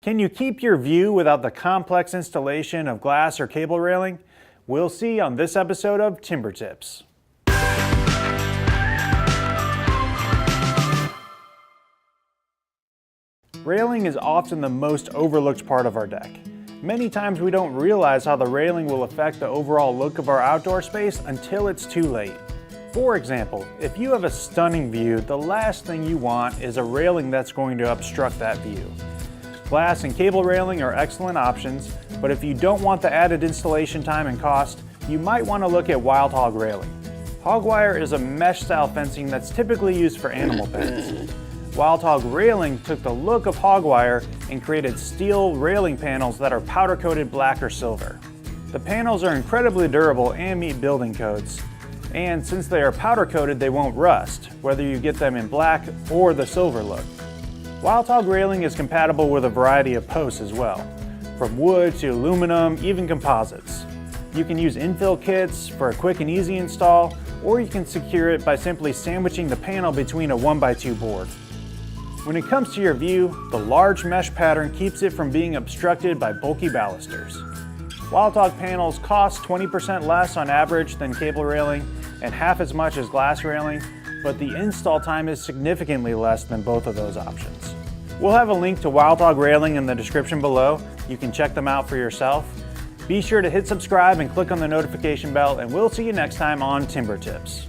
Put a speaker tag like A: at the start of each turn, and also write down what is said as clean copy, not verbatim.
A: Can you keep your view without the complex installation of glass or cable railing? We'll see on this episode of TimberTips. Railing is often the most overlooked part of our deck. Many times we don't realize how the railing will affect the overall look of our outdoor space until it's too late. For example, if you have a stunning view, the last thing you want is a railing that's going to obstruct that view. Glass and cable railing are excellent options, but if you don't want the added installation time and cost, you might want to look at Wild Hog Railing. Hog wire is a mesh style fencing that's typically used for animal pens. Wild Hog Railing took the look of hog wire and created steel railing panels that are powder coated black or silver. The panels are incredibly durable and meet building codes. And since they are powder coated, they won't rust, whether you get them in black or the silver look. Wild Hog Railing is compatible with a variety of posts as well, from wood to aluminum, even composites. You can use infill kits for a quick and easy install, or you can secure it by simply sandwiching the panel between a 1x2 board. When it comes to your view, the large mesh pattern keeps it from being obstructed by bulky balusters. Wild Hog panels cost 20% less on average than cable railing and half as much as glass railing, but the install time is significantly less than both of those options. We'll have a link to Wild Hog Railing in the description below. You can check them out for yourself. Be sure to hit subscribe and click on the notification bell, and we'll see you next time on TimberTips.